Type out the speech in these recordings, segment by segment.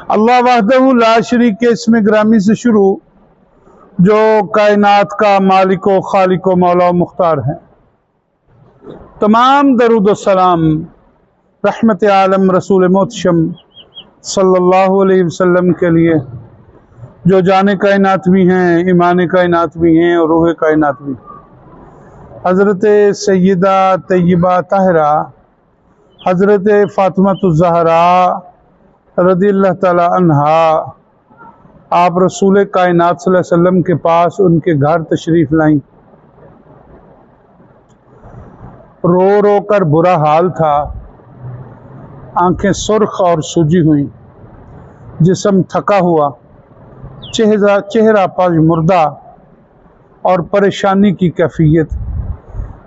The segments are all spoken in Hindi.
अल्लाह वहदहू ला शरीक के इसमें ग्रामी से शुरू, जो कायनात का मालिक व खालिक व मौला व मुख्तार है। तमाम दरूद व सलाम रहमत आलम रसूल मोहतशम सल्लल्लाहु अलैहि वसल्लम के लिए, जो जाने कायनात भी हैं, ईमान कायनात भी हैं और रूह कायनात भी। हज़रत सैयदा तय्यबा ताहिरा हज़रत फ़ातिमा रज़ियल्लाहु ताला अन्हा, आप रसूल कायनात सल्लल्लाहु अलैहि वसल्लम के पास उनके घर तशरीफ़ लाईं। रो रो कर बुरा हाल था, आंखें सुर्ख और सूजी हुई, जिस्म थका हुआ, चेहरा पर मुर्दा और परेशानी की कैफियत।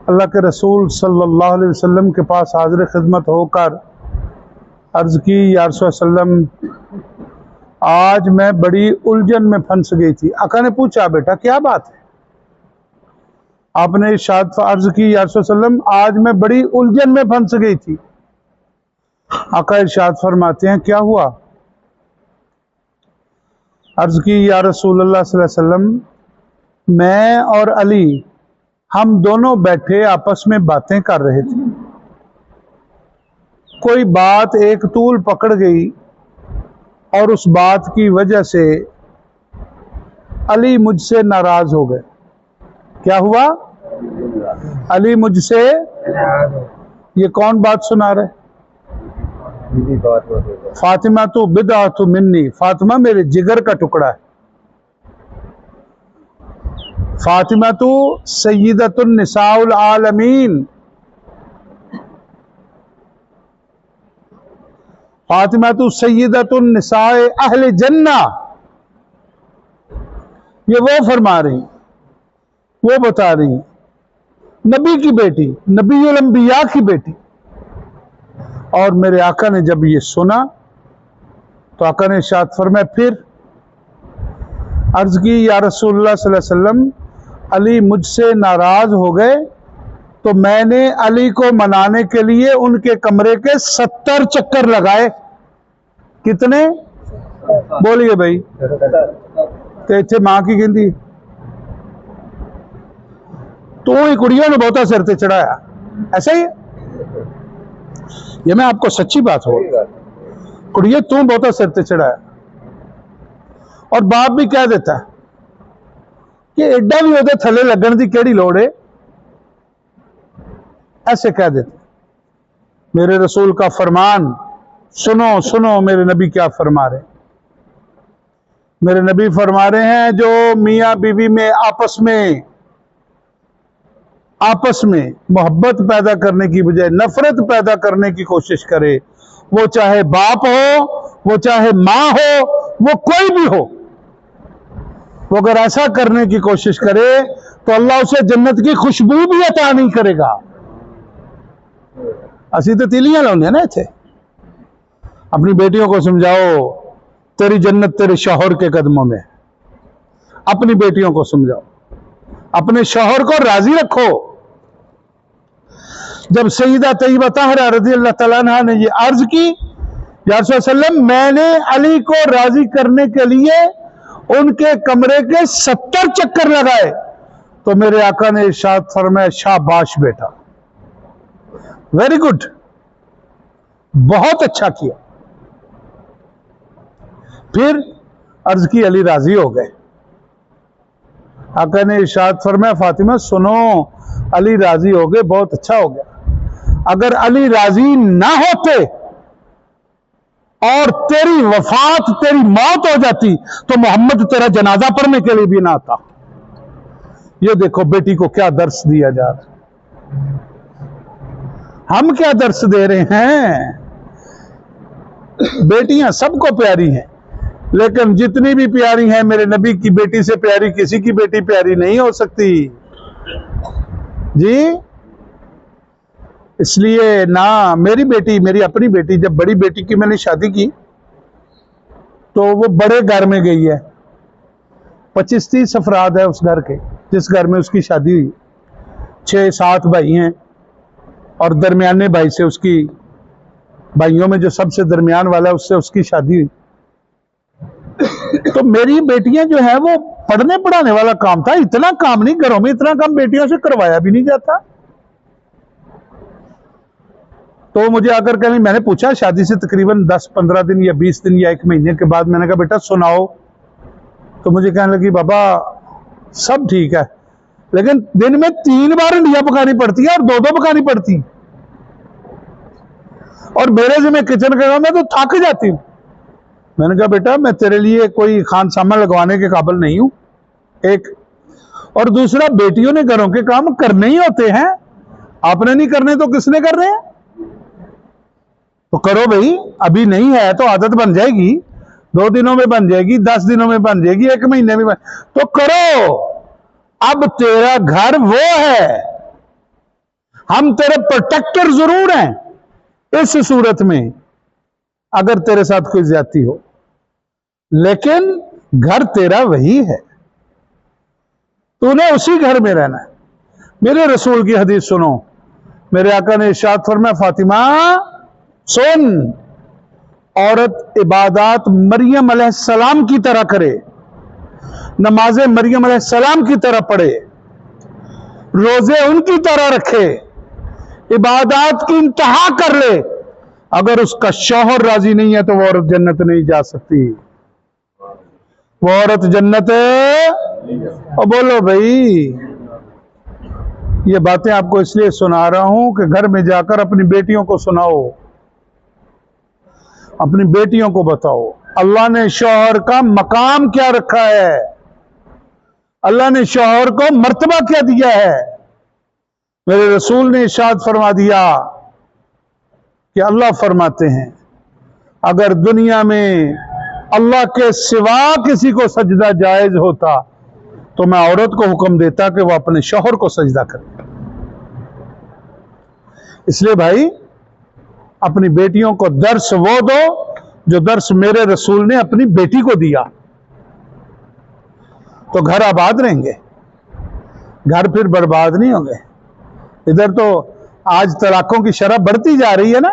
अल्लाह के रसूल सल्लल्लाहु अलैहि वसल्लम के पास हाज़िर खिदमत होकर अर्ज़ की, या रसूल सल्लम, आज मैं बड़ी उलझन में फंस गई थी। आका ने पूछा, बेटा क्या बात है? आपने इरशाद अर्ज़ की, या रसूल सल्लम, आज मैं बड़ी उलझन में फंस गई थी। आका इरशाद फरमाते हैं, क्या हुआ? अर्ज़ की, या रसूलल्लाह सल्लल्लाहु अलैहि वसल्लम, मैं और अली हम दोनों बैठे आपस में बातें कर रहे थे। कोई बात एक तूल पकड़ गई और उस बात की वजह से अली मुझसे नाराज हो गए। क्या हुआ? अली मुझसे, ये कौन बात सुना रहे? फातिमा तो बिदा तो मिन्नी, फातिमा मेरे जिगर का टुकड़ा है। फातिमा तो सय्यदतुन निसाउल आलमीन, फातिमा तो सय्यदतुन निसाए अहले जन्ना। ये वो फरमा रही, वो बता रही, नबी की बेटी, नबीउल अंबिया की बेटी। और मेरे आका ने जब ये सुना तो आका ने इरशाद फरमाया, फिर अर्ज़ की, या रसूलुल्लाह सल्लल्लाहु अलैहि वसल्लम, अली मुझसे नाराज हो गए तो मैंने अली को मनाने के लिए उनके कमरे के 70 चक्कर लगाए। कितने? बोलिए भाई। तो इतने मां की गिनती तू ही कुड़ियों ने बहुता सिर ते चढ़ाया, ऐसा ही है। ये मैं आपको सच्ची बात हो, कुड़िए तू बहुता सिर ते चढ़ाया। और बाप भी कह देता है कि एडा भी ओदे थले लगन की केड़ी लोड़ है, ऐसे कह देते। मेरे रसूल का फरमान सुनो, सुनो मेरे नबी क्या फरमा रहे। मेरे नबी फरमा रहे हैं, जो मियाँ बीवी में आपस में मोहब्बत पैदा करने की बजाय नफरत पैदा करने की कोशिश करे, वो चाहे बाप हो, वो चाहे माँ हो, वो कोई भी हो, वो अगर ऐसा करने की कोशिश करे तो अल्लाह उसे जन्नत की खुशबू भी अता नहीं करेगा। असी तो तीलियां लाने ना इथे। अपनी बेटियों को समझाओ, तेरी जन्नत तेरे शौहर के कदमों में। अपनी बेटियों को समझाओ, अपने शौहर को राजी रखो। जब सईदा तय्यबा ताहिरा रज़ियल्लाहु ताला अन्हा ने ये अर्ज की, या रसूल सल्लम, मैंने अली को राजी करने के लिए उनके कमरे के 70 चक्कर लगाए, तो मेरे आका ने इरशाद फरमाया, शाबाश बेटा, वेरी गुड, बहुत अच्छा किया। फिर अर्ज की, अली राजी हो गए। आका ने इरशाद फरमाया, फातिमा सुनो, अली राजी हो गए, बहुत अच्छा हो गया। अगर अली राजी ना होते और तेरी वफात, तेरी मौत हो जाती, तो मोहम्मद तेरा जनाजा पढ़ने के लिए भी ना आता। ये देखो बेटी को क्या दर्श दिया जा रहा है, हम क्या दर्श दे रहे हैं। बेटियां सबको प्यारी हैं, लेकिन जितनी भी प्यारी हैं, मेरे नबी की बेटी से प्यारी किसी की बेटी प्यारी नहीं हो सकती जी। इसलिए ना, मेरी बेटी, मेरी अपनी बेटी, जब बड़ी बेटी की मैंने शादी की तो वो बड़े घर में गई है, 25-30 अफराद है उस घर के, जिस घर में उसकी शादी हुई। 6-7 भाई हैं और दरमियाने भाई से उसकी, भाइयों में जो सबसे दरमियान वाला है उससे उसकी शादी हुई। तो मेरी बेटियां जो है वो पढ़ने पढ़ाने वाला काम था, इतना काम नहीं, घरों में इतना काम बेटियों से करवाया भी नहीं जाता। तो मुझे आकर कहीं मैंने पूछा, शादी से तकरीबन 10-15 दिन या 20 दिन या 1 महीने के बाद मैंने कहा बेटा सुनाओ, तो मुझे कहने लगी बाबा सब ठीक है, लेकिन दिन में 3 बार इंडिया पकानी पड़ती है और 2-2 पकानी पड़ती, और मेरे से मैं किचन का काम मैं तो थक जाती हूं। मैंने कहा बेटा मैं तेरे लिए कोई खान सामान लगवाने के काबिल नहीं हूं, एक, और दूसरा बेटियों ने घरों के काम करने ही होते हैं, आपने नहीं करने तो किसने करने हैं? तो करो भाई, अभी नहीं है तो आदत बन जाएगी, 2 दिनों में बन जाएगी, 10 दिनों में बन जाएगी, 1 महीने में बन, तो करो। अब तेरा घर वो है, हम तेरे प्रोटेक्टर जरूर हैं इस सूरत में अगर तेरे साथ कोई ज्यादती हो, लेकिन घर तेरा वही है, तूने उसी घर में रहना है। मेरे रसूल की हदीस सुनो, मेरे आका ने इरशाद फरमाया फातिमा सुन, औरत इबादत मरियम अलैहिस्सलाम की तरह करे, नमाजें मरियम अलैहिस्सलाम की तरह पढ़े, रोजे उनकी तरह रखे, इबादत की इंतहा कर ले, अगर उसका शौहर राजी नहीं है तो वो औरत जन्नत नहीं जा सकती, वो औरत जन्नत और बोलो भाई। ये बातें आपको इसलिए सुना रहा हूं कि घर में जाकर अपनी बेटियों को सुनाओ, अपनी बेटियों को बताओ अल्लाह ने शौहर का मकाम क्या रखा है, अल्लाह ने शौहर को मर्तबा क्या दिया है। मेरे रसूल ने इरशाद फरमा दिया कि अल्लाह फरमाते हैं अगर दुनिया में अल्लाह के सिवा किसी को सजदा जायज होता तो मैं औरत को हुक्म देता कि वह अपने शौहर को सजदा करे। इसलिए भाई अपनी बेटियों को दर्स वो दो जो दर्स मेरे रसूल ने अपनी बेटी को दिया, तो घर आबाद रहेंगे, घर फिर बर्बाद नहीं होंगे। इधर तो आज तलाकों की शरह बढ़ती जा रही है ना,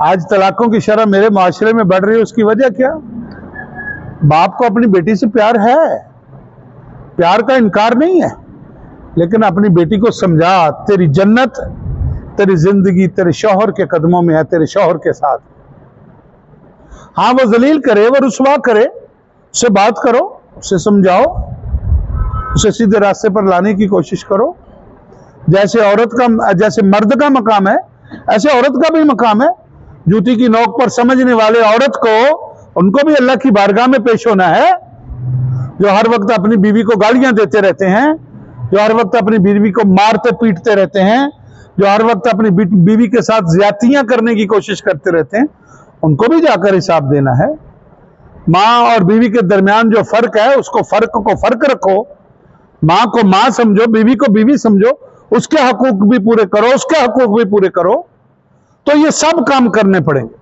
आज तलाकों की शरह मेरे माशरे में बढ़ रही है, उसकी वजह क्या? बाप को अपनी बेटी से प्यार है, प्यार का इनकार नहीं है, लेकिन अपनी बेटी को समझा तेरी जन्नत, तेरी जिंदगी तेरे शौहर के कदमों में है, तेरे शौहर के साथ। हाँ वो जलील करे, वो रुसवा करे, उससे बात करो, उसे समझाओ, उसे सीधे रास्ते पर लाने की कोशिश करो। जैसे औरत का, जैसे मर्द का मकाम है ऐसे औरत का भी मकाम है। जूती की नोक पर समझने वाले औरत को, उनको भी अल्लाह की बारगाह में पेश होना है। जो हर वक्त अपनी बीवी को गालियां देते रहते हैं, जो हर वक्त अपनी बीवी को मारते पीटते रहते हैं, जो हर वक्त अपनी बीवी के साथ ज्यादतियां करने की कोशिश करते रहते हैं, उनको भी जाकर हिसाब देना है। माँ और बीवी के दरमियान जो फर्क है उसको फर्क रखो, माँ को माँ समझो, बीवी को बीवी समझो, उसके हकूक भी पूरे करो, उसके हकूक भी पूरे करो। तो ये सब काम करने पड़ेंगे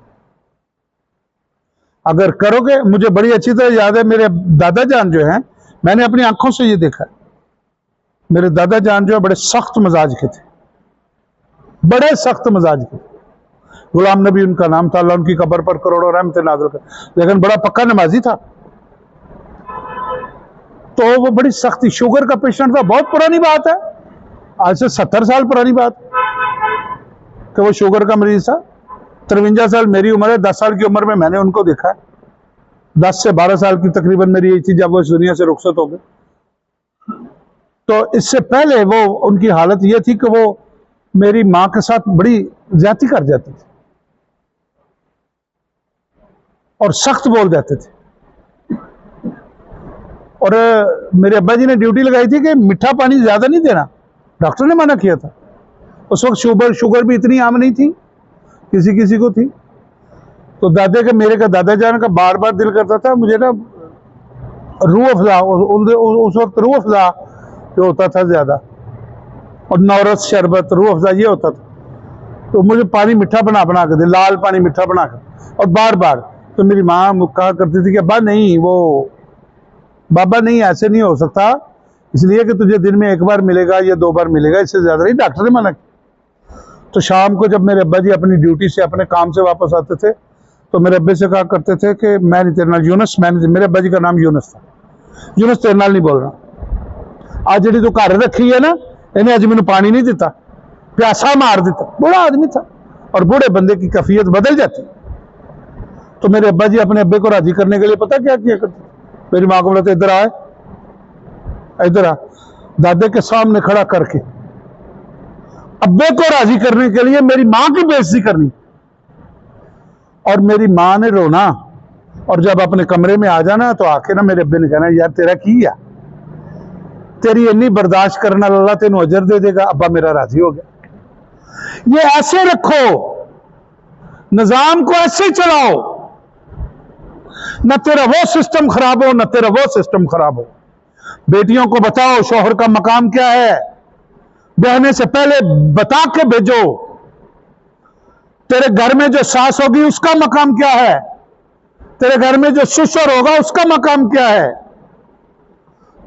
अगर करोगे। मुझे बड़ी अच्छी तरह याद है, मेरे दादा जान जो हैं, मैंने अपनी आंखों से ये देखा, मेरे दादा जान जो है बड़े सख्त मिजाज के थे, बड़े सख्त मिजाज के। गुलाम नबी उनका नाम था, अल्लाह उनकी कब्र पर करोड़ों रहमतें नाज़िल करे, लेकिन बड़ा पक्का नमाजी था। तो वो बड़ी सख्ती, शुगर का पेशेंट था, बहुत पुरानी बात है, आज से 70 साल पुरानी बात कि वो शुगर का मरीज था। 53 साल मेरी उम्र है, 10 साल की उम्र में मैंने उनको देखा है। 10 से 12 साल की तकरीबन मेरी एज थी जब वो इस दुनिया से रुखसत हो गए। तो इससे पहले वो, उनकी हालत ये थी कि वो मेरी माँ के साथ बड़ी ज्यादती कर जाती थी और सख्त बोल जाते थे। और मेरे अब्बा जी ने ड्यूटी लगाई थी कि मीठा पानी ज्यादा नहीं देना, डॉक्टर ने मना किया था। उस वक्त शुगर भी इतनी आम नहीं थी, किसी किसी को थी। तो दादे का, मेरे का, दादा जान का बार बार दिल करता था मुझे ना रूह अफ़ज़ा, उस वक्त रूह अफ़ज़ा जो होता था ज्यादा, और नौरस शरबत, रूह अफ़ज़ा ये होता था। तो मुझे पानी मीठा बना के दे, लाल पानी मीठा बना कर, और बार बार। तो मेरी माँ कहा करती थी कि अब्बा नहीं, वो बाबा नहीं, ऐसे नहीं हो सकता, इसलिए कि तुझे दिन में 1 बार मिलेगा या 2 बार मिलेगा, इससे ज्यादा नहीं, डॉक्टर ने मना किया। तो शाम को जब मेरे अब्बा जी अपनी ड्यूटी से, अपने काम से वापस आते थे, तो मेरे अब्बे से कहा करते थे कि मैं नहीं तेरे नाल यूनस, मेरे अब्बा जी का नाम यूनस था, यूनस तेरे नाल नहीं बोलना। आज जी तू घर रखी है ना, इन्हें अज मैंने पानी नहीं दिता, प्यासा मार दिता। बूढ़ा आदमी था और बूढ़े बंदे की कैफियत बदल जाती। तो मेरे अब्बा जी अपने अब्बे को राजी करने के लिए पता क्या किया करते, मेरी माँ को बोलते इधर आए, इधर आ, दादे के सामने खड़ा करके अब्बे को राजी करने के लिए मेरी माँ की बेइज्जती करनी। और मेरी माँ ने रोना, और जब अपने कमरे में आ जाना तो आके ना मेरे अब्बे ने कहना यार तेरा की है, तेरी इन्नी बर्दाश्त करना, अल्लाह तेन अजर दे देगा। अब्बा मेरा राजी हो गया। ये ऐसे रखो, निजाम को ऐसे चलाओ, न तेरा वो सिस्टम खराब हो, न तेरा वो सिस्टम खराब हो। बेटियों को बताओ शौहर का मकाम क्या है, बहने से पहले बता के भेजो। तेरे घर में जो सास होगी उसका मकाम क्या है, तेरे घर में जो ससुर होगा उसका मकाम क्या है,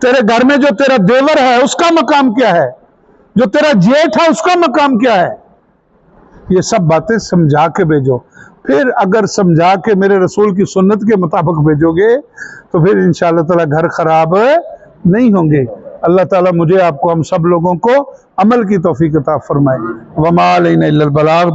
तेरे घर में जो तेरा देवर है उसका मकाम क्या है, जो तेरा जेठ है उसका मकाम क्या है। ये सब बातें समझा के भेजो। फिर अगर समझा के मेरे रसूल की सुन्नत के मुताबिक भेजोगे तो फिर इंशाअल्लाह ताला घर खराब नहीं होंगे। अल्लाह ताला मुझे, आपको, हम सब लोगों को अमल की तौफीक अता फरमाए। वमा अलैना इल्लल बलाग।